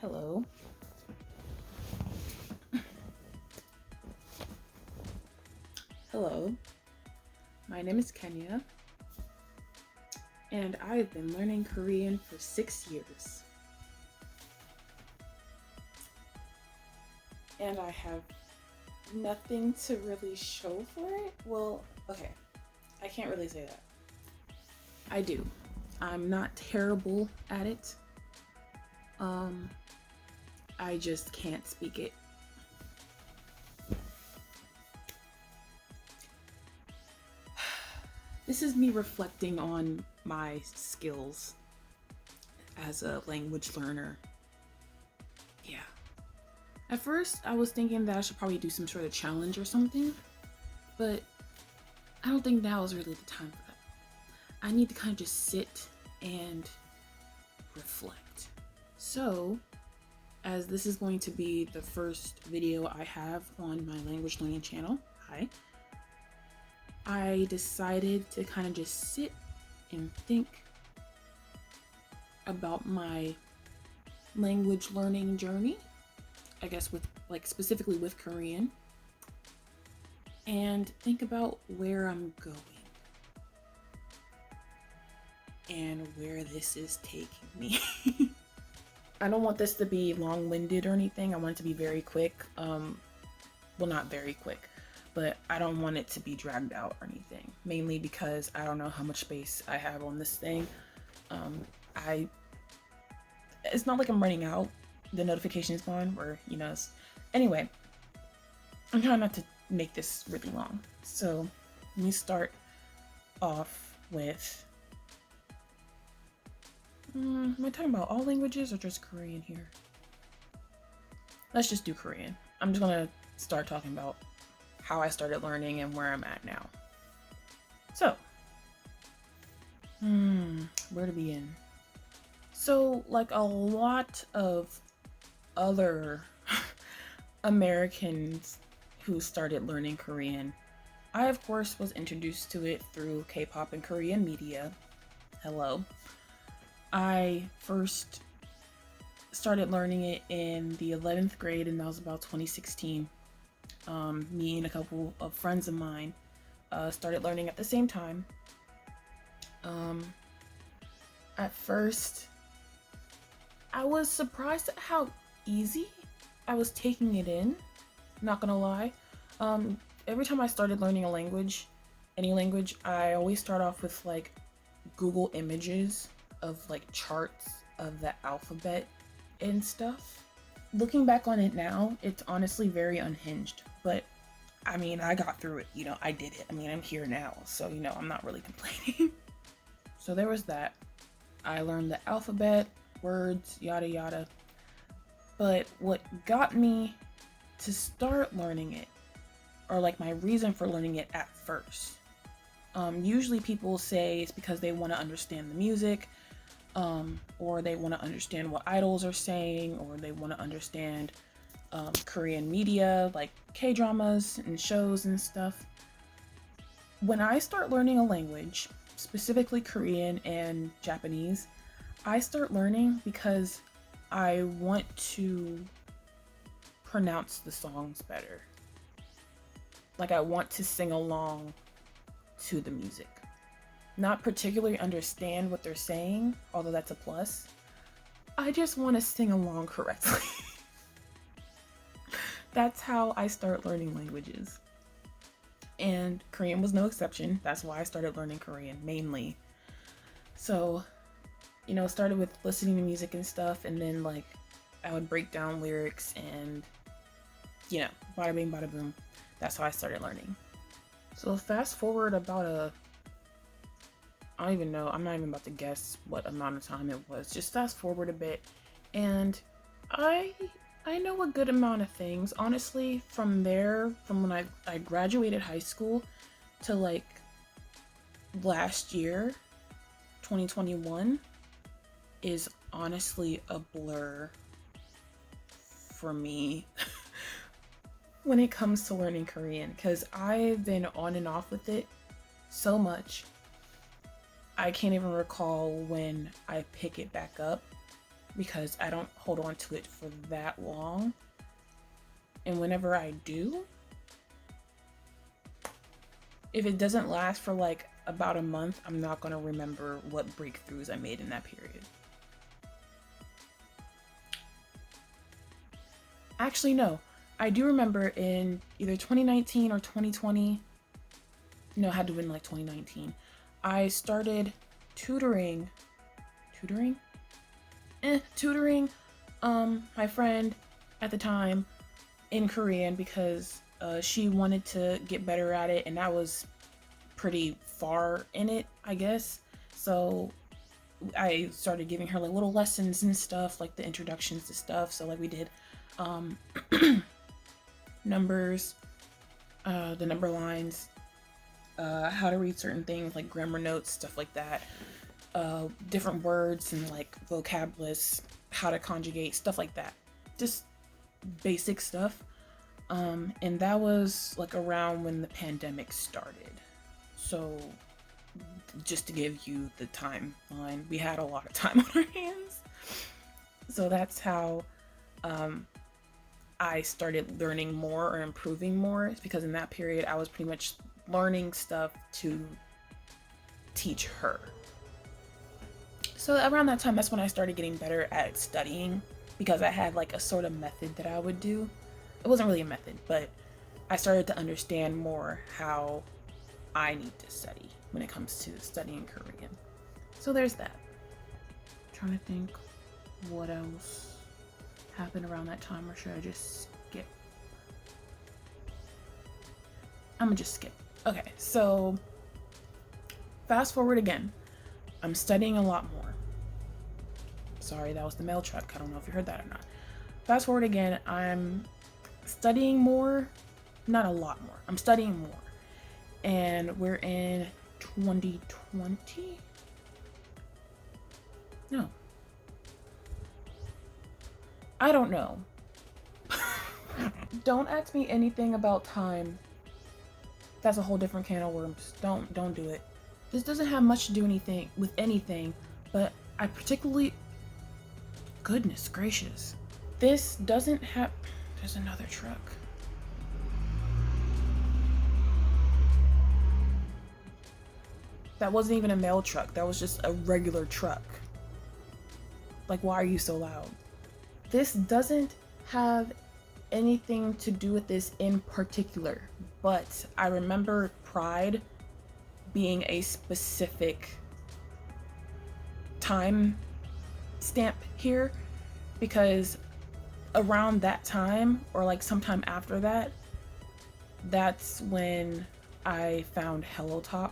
Hello. Hello. My name is Kenya, and I've been learning Korean for 6 years. And I have nothing to really show for it. Well, okay, I can't really say that. I do. I'm not terrible at it. Um, I just can't speak it. This is me reflecting on my skills as a language learner. Yeah. At first, I was thinking that I should probably do some sort of challenge or something, but I don't think now is really the time for that. I need to kind of just sit and reflect. So, as this is going to be the first video I have on my language learning channel, I decided to kind of just sit and think about my language learning journey, I guess with specifically with Korean, and think about where I'm going and where this is taking me. I don't want this to be long-winded or anything. I want it to be very quick. Well, not very quick, but I don't want it to be dragged out or anything, mainly because I don't know how much space I have on this thing. It's not like I'm running out. The notification is gone, or anyway, I'm trying not to make this really long. So let me start off with, am I talking about all languages or just Korean here? Let's just do Korean. I'm just gonna start talking about how I started learning and where I'm at now. So, where to begin? So, like a lot of other Americans who started learning Korean, I of course was introduced to it through K-pop and Korean media. Hello. I first started learning it in the 11th grade, and that was about 2016. Me and a couple of friends of mine started learning at the same time. At first, I was surprised at how easy I was taking it in, not gonna lie. Every time I started learning a language, any language, I always start off with Google images of charts of the alphabet and stuff. Looking back on it now, it's honestly very unhinged, but I mean, I got through it, I did it. I mean, I'm here now, so I'm not really complaining. So there was that. I learned the alphabet, words, yada yada. But what got me to start learning it, or my reason for learning it at first, usually people say it's because they want to understand the music, or they want to understand what idols are saying, or they want to understand Korean media, like K-dramas and shows and stuff. When I start learning a language, specifically Korean and Japanese, I start learning because I want to pronounce the songs better. I want to sing along to the music. Not particularly understand what they're saying, although that's a plus. I just want to sing along correctly. That's how I start learning languages. And Korean was no exception. That's why I started learning Korean, mainly. So, started with listening to music and stuff, and then I would break down lyrics and, bada bing, bada boom. That's how I started learning. So fast forward about I don't even know, I'm not even about to guess what amount of time it was. Just fast forward a bit, and I know a good amount of things. Honestly, from when I graduated high school to last year, 2021, is honestly a blur for me when it comes to learning Korean, because I've been on and off with it so much. I can't even recall when I pick it back up. because I don't hold on to it for that long. And whenever I do, if it doesn't last for like about a month, I'm not going to remember what breakthroughs I made in that period. Actually, no. I do remember in either 2019 or 2020. No, it had to have been like 2019. I started tutoring my friend at the time in Korean because she wanted to get better at it, and I was pretty far in it, I guess. So I started giving her like little lessons and stuff, like the introductions to stuff. So like we did numbers, the number lines, how to read certain things like grammar notes, stuff like that, different words and like vocab lists, how to conjugate, stuff like that. Just basic stuff. And that was like around when the pandemic started. So just to give you the timeline, we had a lot of time on our hands. So that's how I started learning more or improving more. It's because in that period I was pretty much learning stuff to teach her. So around that time, that's when I started getting better at studying, because I had like a sort of method that I would do. It wasn't really a method, but I started to understand more how I need to study when it comes to studying Korean. So there's that. I'm trying to think what else happened around that time, or should I just skip? I'm gonna just skip. Okay, so fast forward again. I'm studying a lot more. Sorry, that was the mail truck. I don't know if you heard that or not. Fast forward again, I'm studying more. Not a lot more. I'm studying more. And we're in 2020? No. I don't know. Don't ask me anything about time. That's a whole different can of worms. Don't do it. This doesn't have much to do with anything, but I particularly... Goodness gracious. This doesn't have... There's another truck. That wasn't even a mail truck. That was just a regular truck. Like, why are you so loud? This doesn't have anything to do with this in particular, but I remember Pride being a specific time stamp here, because around that time, or like sometime after that, that's when I found HelloTalk,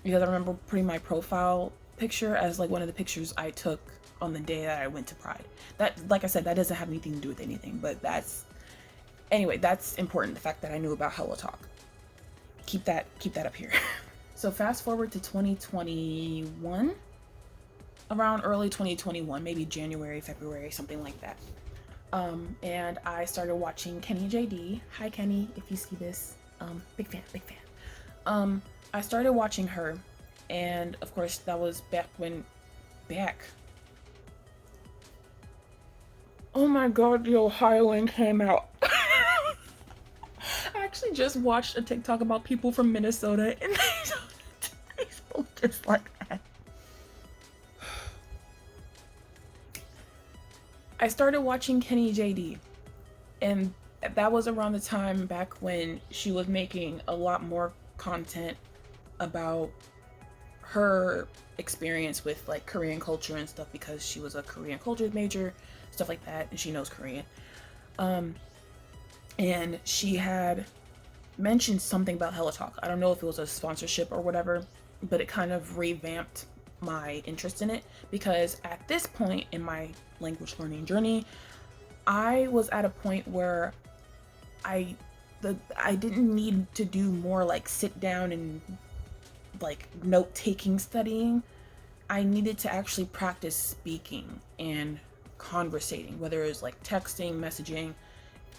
because I remember putting my profile picture as like one of the pictures I took on the day that I went to Pride. That, like I said, that doesn't have anything to do with anything, but that's important, the fact that I knew about HelloTalk. Keep that up here. So fast forward to 2021, around early 2021, maybe January, February, something like that. And I started watching Kenny JD. Hi Kenny, if you see this. Big fan. I started watching her, and of course that was back. Oh my god, the Ohioan came out. I actually just watched a TikTok about people from Minnesota, and they spoke just like that. I started watching Kenny JD, and that was around the time back when she was making a lot more content about her experience with like Korean culture and stuff, because she was a Korean culture major, stuff like that, and she knows Korean. And she had mentioned something about HelloTalk. I don't know if it was a sponsorship or whatever, but it kind of revamped my interest in it, because at this point in my language learning journey, I was at a point where I didn't need to do more like sit down and like note-taking studying. I needed to actually practice speaking and conversating, whether it's like texting, messaging,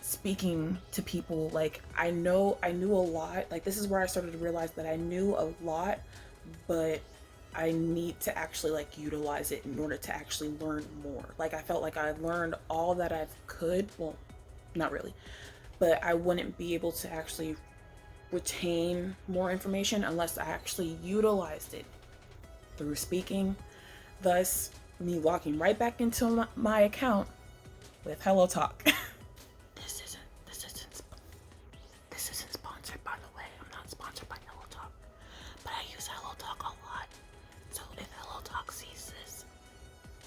speaking to people. Like I knew a lot. Like this is where I started to realize that I knew a lot, but I need to actually like utilize it in order to actually learn more. Like I felt like I learned all that I could. Well, not really, but I wouldn't be able to actually retain more information unless I actually utilized it through speaking. Thus, me walking right back into my account with Hello Talk. This isn't sponsored, by the way. I'm not sponsored by Hello Talk, but I use Hello Talk a lot. So if Hello Talk sees this,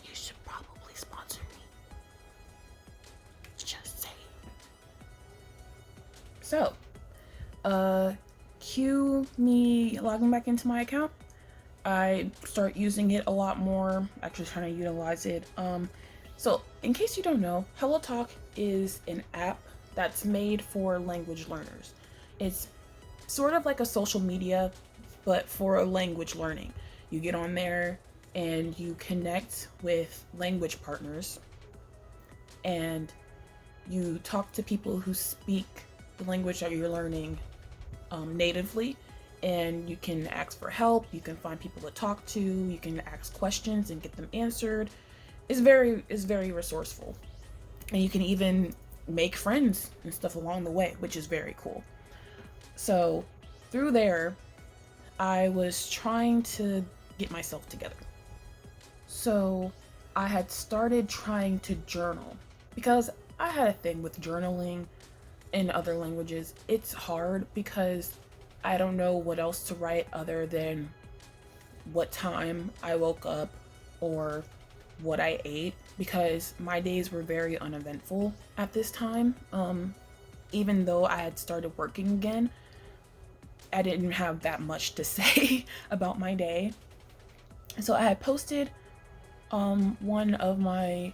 you should probably sponsor me. Just saying. So, cue me logging back into my account. I start using it a lot more, actually trying to utilize it. So in case you don't know, Hello Talk is an app that's made for language learners. It's sort of like a social media, but for language learning. You get on there and you connect with language partners and you talk to people who speak the language that you're learning natively, and you can ask for help, you can find people to talk to, you can ask questions and get them answered. It's very resourceful, and you can even make friends and stuff along the way, which is very cool. So through there, I was trying to get myself together. So I had started trying to journal because I had a thing with journaling in other languages. It's hard because I don't know what else to write other than what time I woke up or what I ate, because my days were very uneventful at this time. Even though I had started working again, I didn't have that much to say about my day. So I had posted one of my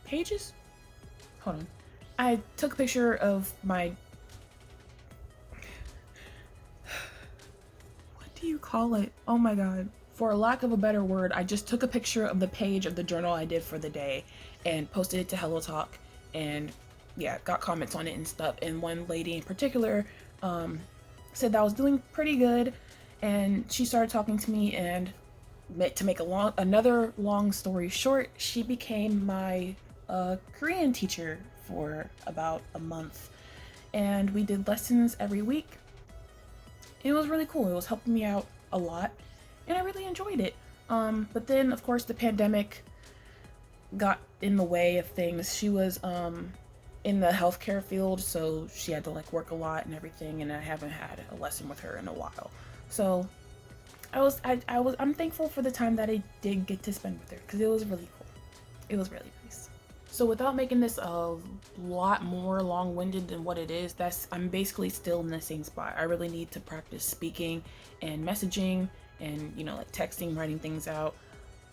pages. Hold on. I took a picture of my, what do you call it? Oh my god. For lack of a better word, I just took a picture of the page of the journal I did for the day and posted it to Hello Talk, and yeah, got comments on it and stuff. And one lady in particular said that I was doing pretty good, and she started talking to me, and to make another long story short, she became my Korean teacher for about a month, and we did lessons every week. It was really cool. It was helping me out a lot, and I really enjoyed it. But then, of course, the pandemic got in the way of things. She was in the healthcare field, so she had to like work a lot and everything, and I haven't had a lesson with her in a while. So I'm thankful for the time that I did get to spend with her, because it was really cool. It was really nice. So without making this a lot more long-winded than what it is, I'm basically still in the same spot. I really need to practice speaking and messaging and, like texting, writing things out.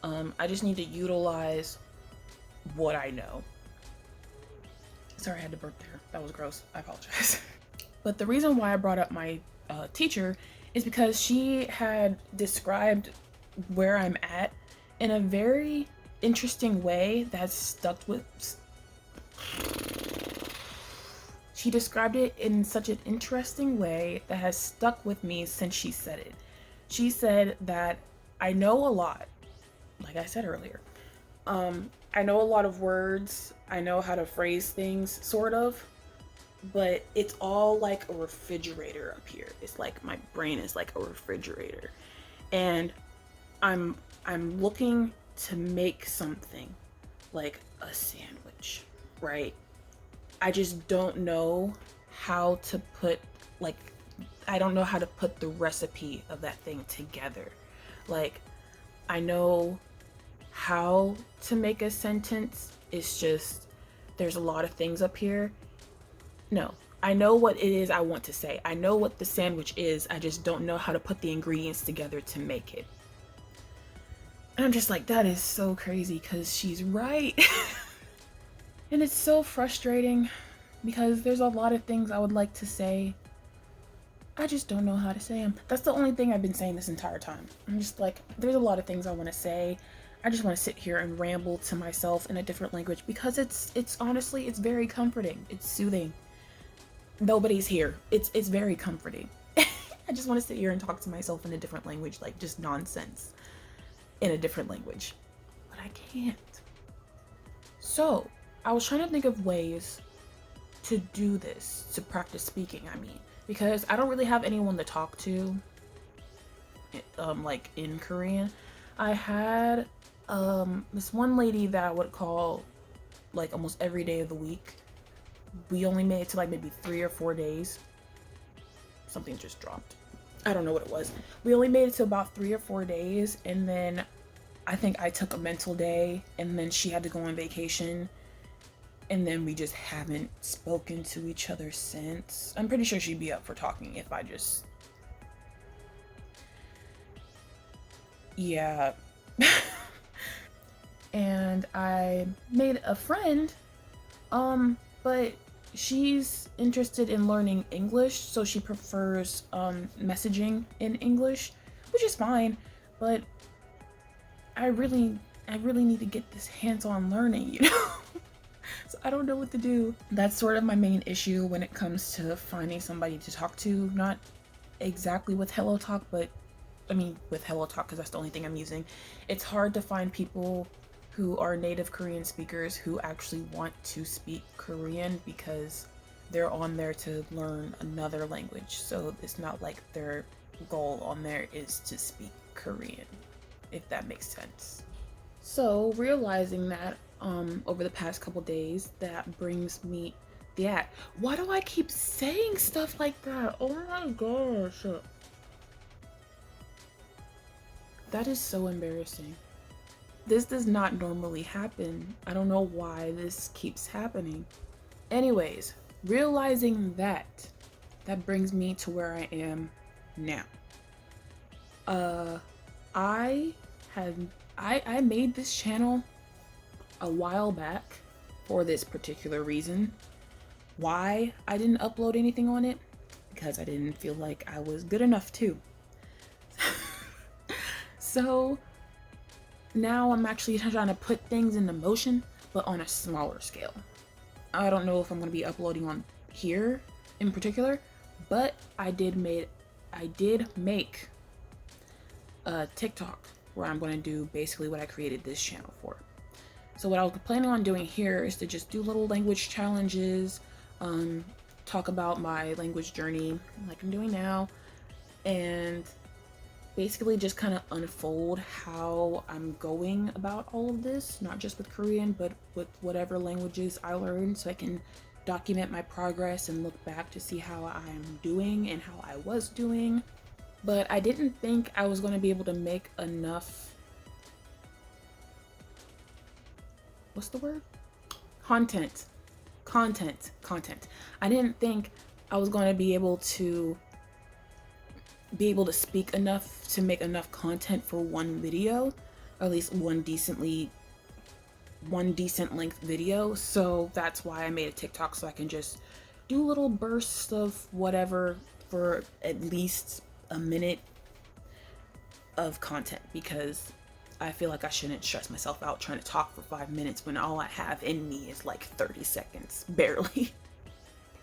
I just need to utilize what I know. Sorry, I had to burp there. That was gross. I apologize. But the reason why I brought up my teacher is because she had described where I'm at in a very interesting way that's stuck with. She described it in such an interesting way that has stuck with me since she said it. She said that I know a lot, like I said earlier. I know a lot of words. I know how to phrase things, sort of, but it's all like a refrigerator up here. It's like my brain is like a refrigerator, and I'm looking to make something like a sandwich, right? I just don't know how to put I don't know how to put the recipe of that thing together. Like, I know how to make a sentence. It's just there's a lot of things up here. No, I know what it is I want to say. I know what the sandwich is. I just don't know how to put the ingredients together to make it. And I'm just like, that is so crazy, because she's right. And it's so frustrating because there's a lot of things I would like to say. I just don't know how to say them. That's the only thing I've been saying this entire time. I'm just like, there's a lot of things I want to say. I just want to sit here and ramble to myself in a different language, because it's honestly, it's very comforting. It's soothing. Nobody's here. It's very comforting. I just want to sit here and talk to myself in a different language, like just nonsense in a different language. But I can't. So I was trying to think of ways to do this, to practice speaking, I mean, because I don't really have anyone to talk to, like in Korean. I had this one lady that I would call like almost every day of the week. We only made it to like maybe 3 or 4 days. Something just dropped. I don't know what it was. We only made it to about 3 or 4 days, and then I think I took a mental day, and then she had to go on vacation, and then we just haven't spoken to each other since. I'm pretty sure she'd be up for talking if I just... Yeah. And I made a friend, but she's interested in learning English, so she prefers messaging in English, which is fine, but I really need to get this hands-on learning, you know? So I don't know what to do. That's sort of my main issue when it comes to finding somebody to talk to. Not exactly with HelloTalk, but I mean with HelloTalk because that's the only thing I'm using. It's hard to find people who are native Korean speakers who actually want to speak Korean because they're on there to learn another language. So it's not like their goal on there is to speak Korean, if that makes sense. So realizing that over the past couple days, that brings me why do I keep saying stuff like that? Oh my gosh. That is so embarrassing. This does not normally happen. I don't know why this keeps happening. Anyways, realizing that brings me to where I am now. I made this channel a while back for this particular reason. Why I didn't upload anything on it? Because I didn't feel like I was good enough to. So now I'm actually trying to put things into motion, but on a smaller scale. I don't know if I'm going to be uploading on here in particular, but I did make a TikTok where I'm going to do basically what I created this channel for. So what I was planning on doing here is to just do little language challenges, talk about my language journey like I'm doing now, and basically just kind of unfold how I'm going about all of this, not just with Korean, but with whatever languages I learned, so I can document my progress and look back to see how I'm doing and how I was doing. But I didn't think I was going to be able to make enough, what's the word? Content. I didn't think I was going to be able to speak enough to make enough content for one video, or at least one decent length video. So that's why I made a TikTok, so I can just do little bursts of whatever for at least a minute of content, because I feel like I shouldn't stress myself out trying to talk for 5 minutes when all I have in me is like 30 seconds, barely.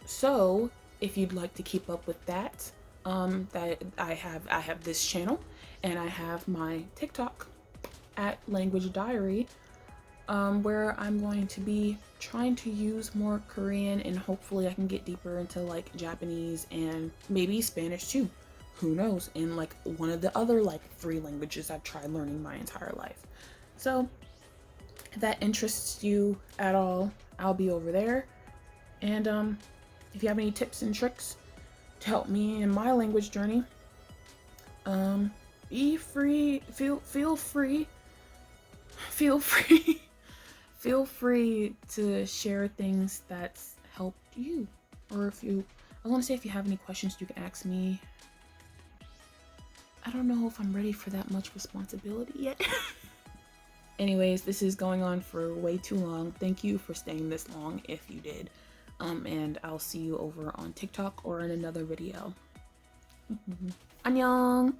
So if you'd like to keep up with that, that I have this channel, and I have my TikTok at Language Diary, where I'm going to be trying to use more Korean, and hopefully I can get deeper into like Japanese and maybe Spanish too. Who knows? And like one of the other like 3 languages I've tried learning my entire life. So if that interests you at all, I'll be over there. And if you have any tips and tricks to help me in my language journey, feel free to share things that's helped you. Or I want to say if you have any questions, you can ask me. I don't know if I'm ready for that much responsibility yet. Anyways, this is going on for way too long. Thank you for staying this long if you did. And I'll see you over on TikTok or in another video. 안녕.